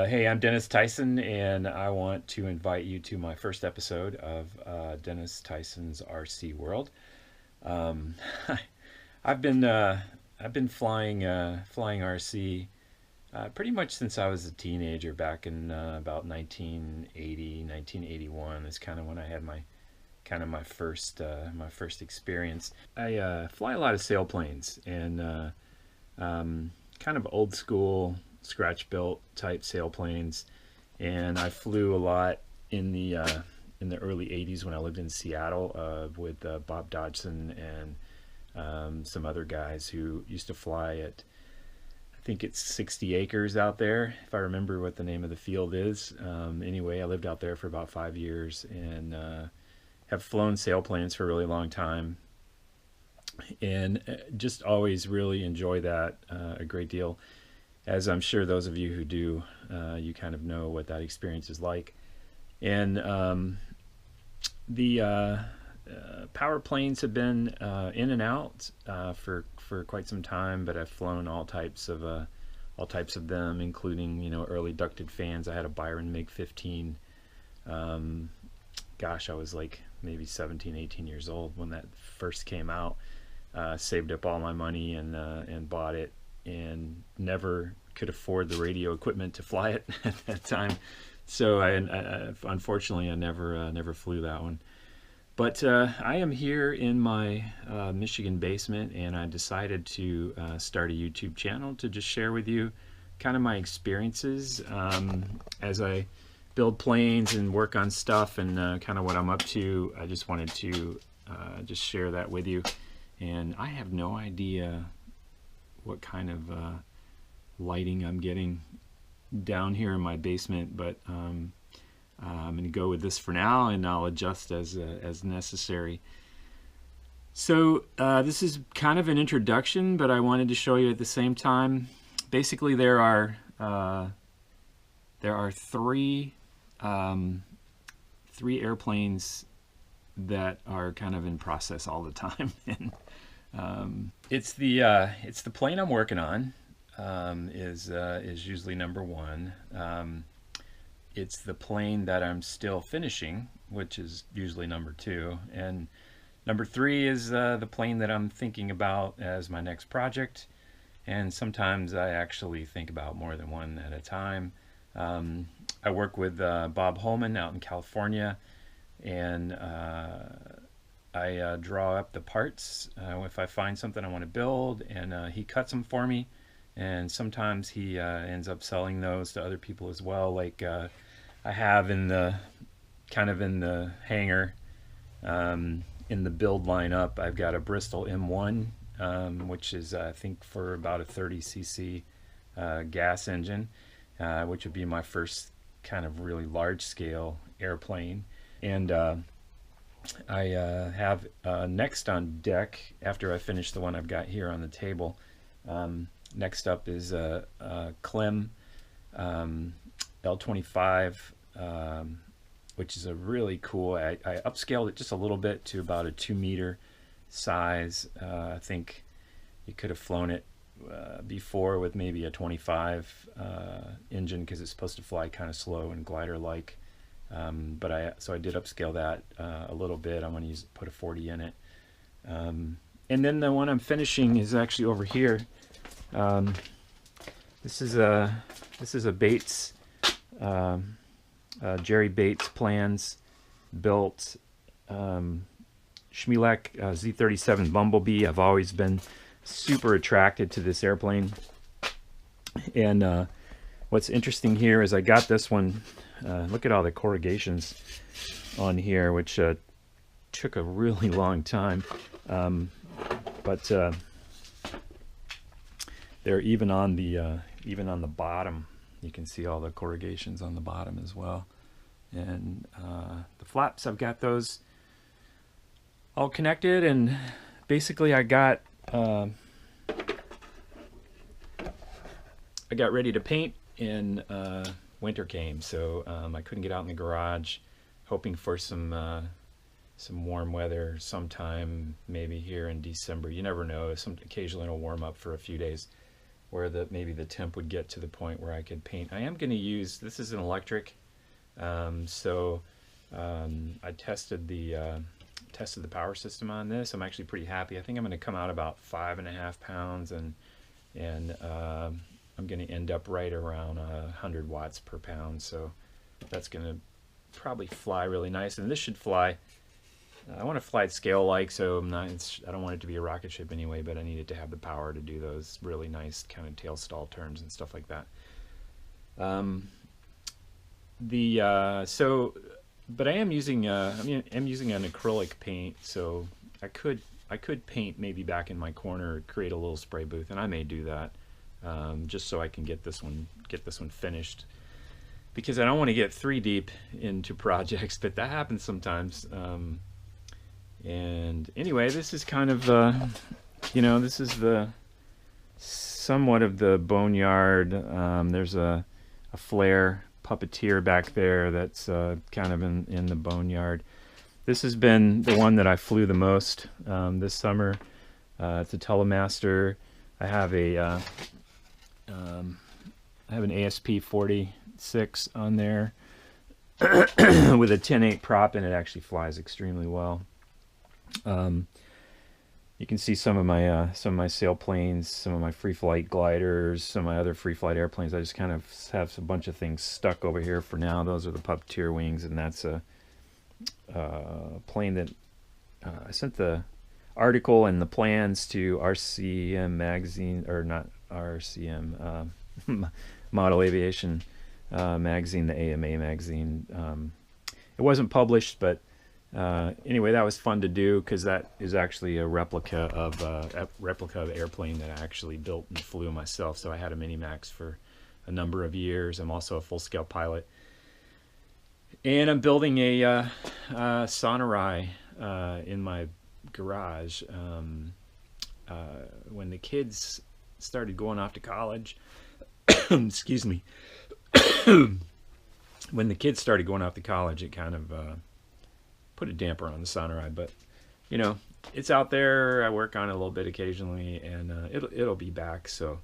Hey, I'm Dennis Tyson, and I want to invite you to my first episode of Dennis Tyson's RC World. Um, I've been flying RC pretty much since I was a teenager, back in about 1980, 1981. Is kind of when I had my first experience. I fly a lot of sailplanes, and kind of old school scratch built type sailplanes, and I flew a lot in the early 80s when I lived in Seattle with Bob Dodgson and some other guys who used to fly at, I think it's 60 acres out there, if I remember what the name of the field is. Anyway, I lived out there for about 5 years and have flown sailplanes for a really long time, and just always really enjoy that a great deal. As I'm sure those of you who do, you kind of know what that experience is like. And the power planes have been in and out for quite some time, but I've flown all types of them, including early ducted fans. I had a Byron MiG-15. Gosh, I was like maybe 17, 18 years old when that first came out. Saved up all my money and bought it, and never could afford the radio equipment to fly it at that time. So I unfortunately I never flew that one. But I am here in my Michigan basement, and I decided to start a YouTube channel to just share with you kind of my experiences as I build planes and work on stuff, and kind of what I'm up to. I just wanted to just share that with you. And I have no idea what kind of lighting I'm getting down here in my basement, but I'm going to go with this for now, and I'll adjust as necessary. So this is kind of an introduction, but I wanted to show you at the same time. Basically, there are three airplanes that are kind of in process all the time. And it's the plane I'm working on. Is usually number one. It's the plane that I'm still finishing, which is usually number two, and number three is the plane that I'm thinking about as my next project. And sometimes I actually think about more than one at a time. I work with Bob Holman out in California, and I draw up the parts if I find something I want to build, and he cuts them for me. And sometimes he ends up selling those to other people as well. Like I have in the hangar, in the build lineup, I've got a Bristol M1, which is I think for about a 30cc gas engine, which would be my first kind of really large scale airplane. And I have next on deck, after I finish the one I've got here on the table, next up is a Clem L25, which is a really cool, I upscaled it just a little bit to about a 2-meter size. I think you could have flown it before with maybe a 25 engine, because it's supposed to fly kind of slow and glider-like. So I did upscale that a little bit. I'm going to put a 40 in it. And then the one I'm finishing is actually over here. This is a Bates, Jerry Bates plans built Schmielek Z37 Bumblebee. I've always been super attracted to this airplane, and what's interesting here is I got this one. Look at all the corrugations on here, which took a really long time, but they're even on the bottom. You can see all the corrugations on the bottom as well. And the flaps, I've got those all connected, and basically I got ready to paint, and winter came, so I couldn't get out in the garage hoping for some warm weather sometime, maybe here in December. You never know. Occasionally it'll warm up for a few days, where maybe the temp would get to the point where I could paint. I am going to use, this is an electric, so I tested the power system on this. I'm actually pretty happy. I think I'm going to come out about 5.5 pounds, and I'm going to end up right around 100 watts per pound. So that's going to probably fly really nice, and this should fly. I want to fly at scale-like, so I don't want it to be a rocket ship anyway, but I need it to have the power to do those really nice kind of tail stall turns and stuff like that. But I am using I'm using an acrylic paint, so I could paint maybe back in my corner, create a little spray booth, and I may do that, just so I can get this one finished, because I don't want to get 3 deep into projects, but that happens sometimes. And anyway, this is kind of this is the somewhat of the boneyard. There's a flare puppeteer back there that's kind of in the boneyard. This has been the one that I flew the most this summer. It's a Telemaster. I have an ASP 46 on there with a 10.8 prop, and it actually flies extremely well. You can see some of my sailplanes, some of my free flight gliders, some of my other free flight airplanes. I just kind of have a bunch of things stuck over here for now. Those are the puppeteer wings, and that's a plane that I sent the article and the plans to RCM magazine, or not RCM, Model Aviation magazine, the AMA magazine. It wasn't published, but anyway, that was fun to do, because that is actually a replica of the airplane that I actually built and flew myself. So I had a Minimax for a number of years. I'm also a full-scale pilot, and I'm building a Sonorai in my garage. When the kids started going off to college, excuse me. When the kids started going off to college, it kind of put a damper on the Sonorai, but it's out there. I work on it a little bit occasionally, and it'll be back. So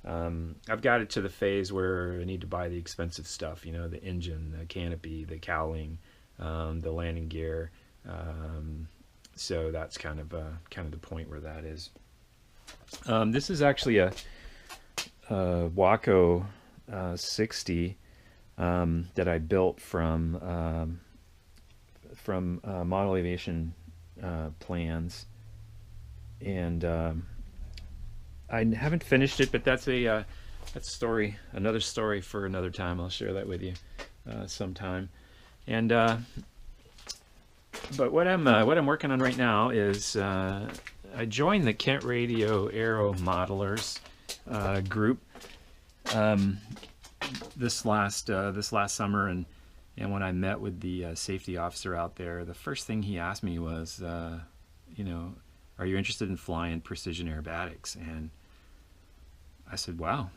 I've got it to the phase where I need to buy the expensive stuff, the engine, the canopy, the cowling, the landing gear. So that's kind of the point where that is. This is actually a Waco 60 that I built from Model Aviation plans, and I haven't finished it, but that's another story for another time. I'll share that with you sometime. And but what I'm working on right now is I joined the Kent Radio Aero Modelers group this last summer, and when I met with the safety officer out there, the first thing he asked me was, are you interested in flying precision aerobatics? And I said, wow,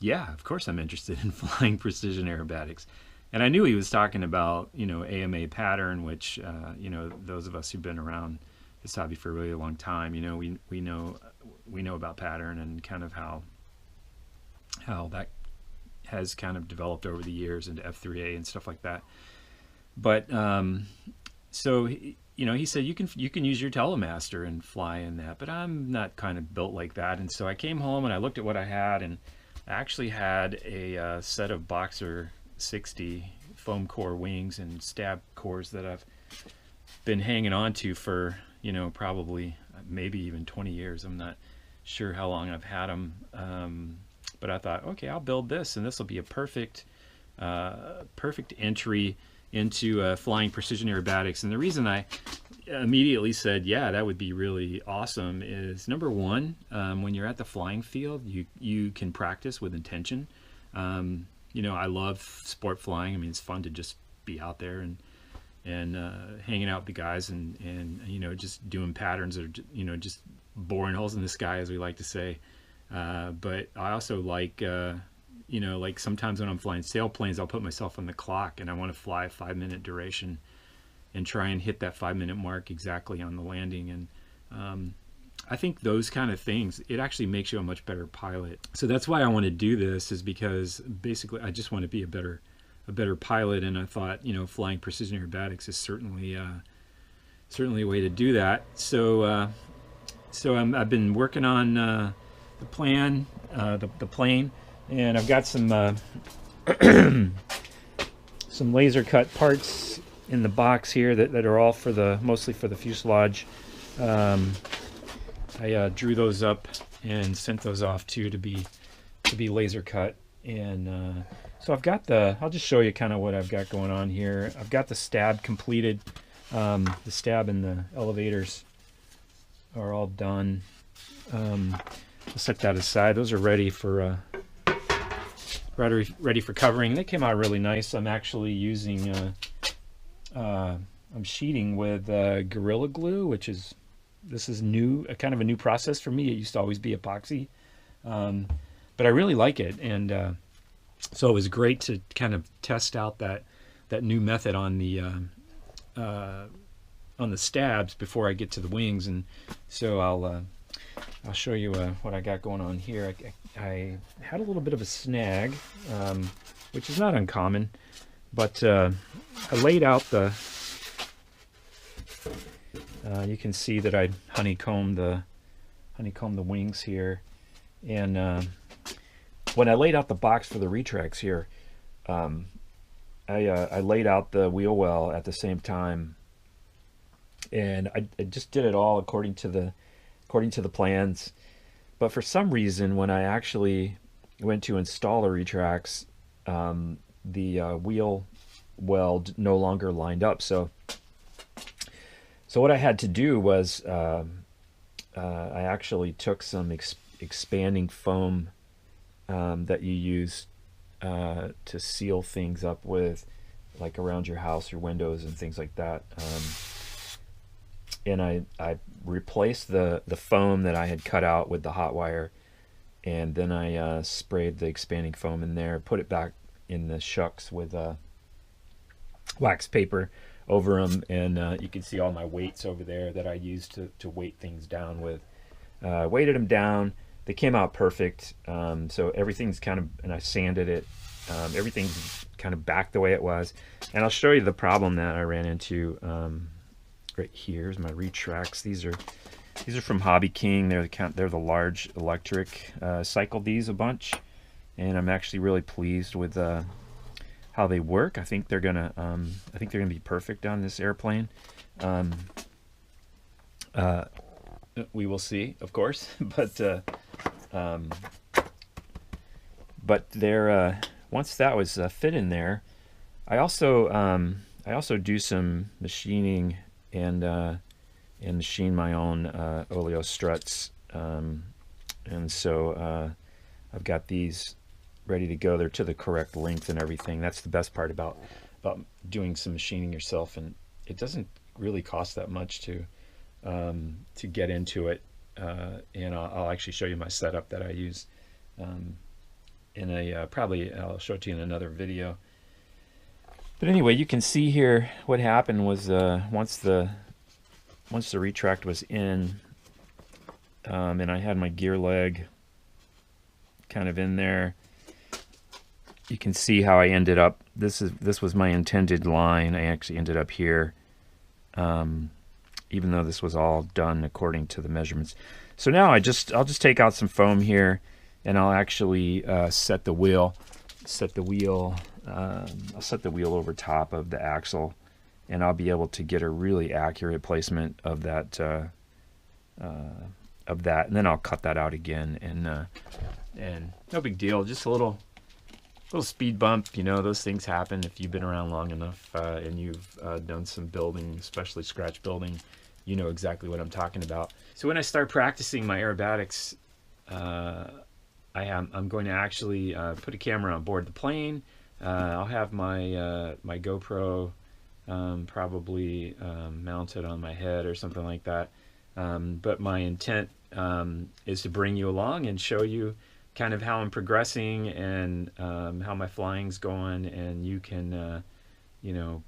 yeah, of course I'm interested in flying precision aerobatics. And I knew he was talking about, AMA pattern, which, those of us who've been around this hobby for a really long time, we know about pattern and kind of how that has kind of developed over the years into F3A and stuff like that. But so he said you can use your Telemaster and fly in that, but I'm not kind of built like that. And so I came home and I looked at what I had, and I actually had a set of Boxer 60 foam core wings and stab cores that I've been hanging on to for probably maybe even 20 years. I'm not sure how long I've had them. But I thought, okay, I'll build this, and this will be a perfect entry into flying precision aerobatics. And the reason I immediately said, yeah, that would be really awesome is, number one, when you're at the flying field, you can practice with intention. I love sport flying. I mean, it's fun to just be out there and hanging out with the guys and just doing patterns, or just boring holes in the sky, as we like to say. But I also like you know, like sometimes when I'm flying sailplanes, I'll put myself on the clock and I want to fly a 5-minute duration and try and hit that 5-minute mark exactly on the landing. And I think those kind of things, it actually makes you a much better pilot. So that's why I want to do this, is because basically I just want to be a better pilot. And I thought, you know, flying precision aerobatics is certainly a way to do that. So I've been working on the plane, and I've got some some laser cut parts in the box here that are all mostly for the fuselage. I drew those up and sent those off to be laser cut. And so I'll just show you kind of what I've got going on here. I've got the stab completed. The stab and the elevators are all done. I'll set that aside. Those are ready for covering. They came out really nice. I'm actually using I'm sheeting with Gorilla Glue, this is new, kind of a new process for me. It used to always be epoxy, but I really like it. And so it was great to kind of test out that new method on the stabs before I get to the wings. And so I'll show you what I got going on here. I had a little bit of a snag, which is not uncommon, but I laid out you can see that I honeycombed the wings here. And when I laid out the box for the retracts here, I laid out the wheel well at the same time, and I just did it all according to the plans. But for some reason, when I actually went to install the retracts, the wheel well no longer lined up. So what I had to do was I actually took some expanding foam that you use to seal things up with, like around your house, your windows and things like that. And I replaced the foam that I had cut out with the hot wire, and then I sprayed the expanding foam in there, put it back in the shucks with wax paper over them, and you can see all my weights over there that I used to weight things down with. Weighted them down. They came out perfect. So everything's kind of, and I sanded it. Everything's kind of back the way it was. And I'll show you the problem that I ran into. Right here's my retracts. These are from Hobby King. They're the large electric. Cycled these a bunch, and I'm actually really pleased with how they work. I think they're gonna be perfect on this airplane. We will see, of course, but they're once that was fit in there, I also do some machining and machine my own oleo struts, and so I've got these ready to go. They're to the correct length and everything. That's the best part about doing some machining yourself, and it doesn't really cost that much to get into it. And I'll actually show you my setup that I use in a probably I'll show it to you in another video. But anyway, you can see here what happened was once the retract was in, and I had my gear leg kind of in there, you can see how I ended up. This was my intended line. I actually ended up here, even though this was all done according to the measurements. So now I'll just take out some foam here, and I'll actually set the wheel. I'll set the wheel over top of the axle, and I'll be able to get a really accurate placement of that. And then I'll cut that out again, and no big deal. Just a little speed bump. You know, those things happen if you've been around long enough and you've done some building, especially scratch building. You know exactly what I'm talking about. So when I start practicing my aerobatics, I'm going to actually put a camera on board the plane. I'll have my my GoPro probably mounted on my head or something like that. But my intent is to bring you along and show you kind of how I'm progressing and how my flying's going, and you can you know,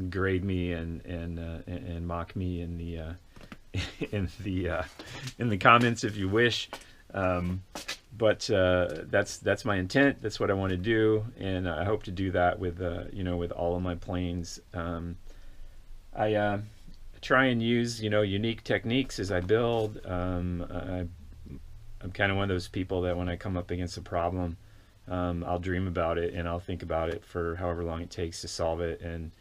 grade me and mock me in the in the comments if you wish. But that's my intent. That's what I want to do, and I hope to do that with you know, with all of my planes. I try and use, you know, unique techniques as I build. I'm kind of one of those people that when I come up against a problem, I'll dream about it and I'll think about it for however long it takes to solve it. And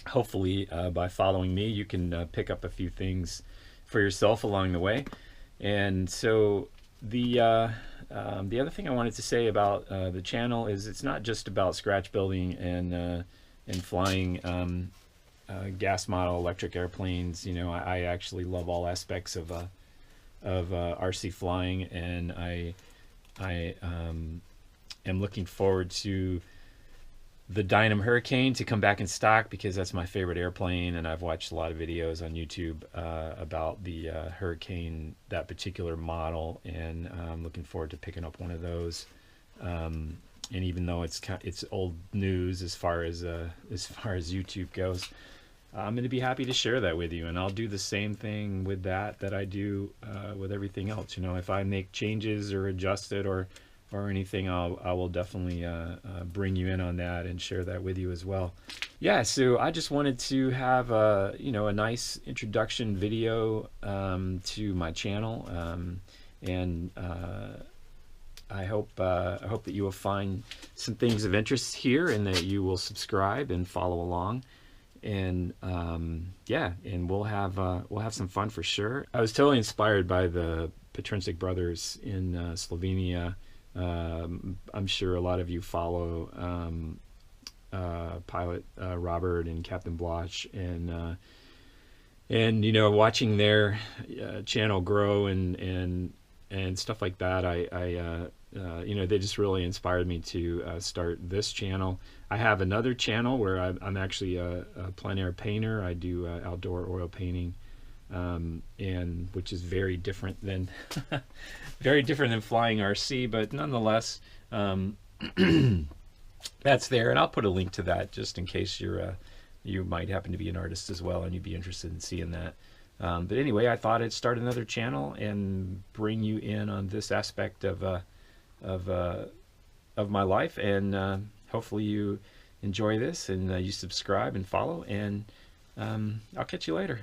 hopefully by following me, you can pick up a few things for yourself along the way. And so the other thing I wanted to say about the channel is it's not just about scratch building and flying gas model electric airplanes. You know, I actually love all aspects of RC flying, and I am looking forward to the Dynam Hurricane to come back in stock, because that's my favorite airplane, and I've watched a lot of videos on YouTube about the Hurricane, that particular model, and I'm looking forward to picking up one of those. And even though it's old news as far as YouTube goes, I'm going to be happy to share that with you, and I'll do the same thing with that I do with everything else. You know, if I make changes or adjust it or anything, I will definitely bring you in on that and share that with you as well. Yeah, so I just wanted to have you know, a nice introduction video to my channel, and I hope that you will find some things of interest here, and that you will subscribe and follow along. And yeah, and we'll have some fun for sure. I was totally inspired by the Petrinsik brothers in Slovenia. I'm sure a lot of you follow pilot Robert and Captain Bloch, and you know, watching their channel grow and stuff like that, I you know, they just really inspired me to start this channel. I have another channel where I'm actually a plein air painter. I do outdoor oil painting, and which is very different than very different than flying RC, but nonetheless, that's there, and I'll put a link to that just in case you might happen to be an artist as well and you'd be interested in seeing that. But anyway, I thought I'd start another channel and bring you in on this aspect of my life, and hopefully you enjoy this, and you subscribe and follow, and I'll catch you later.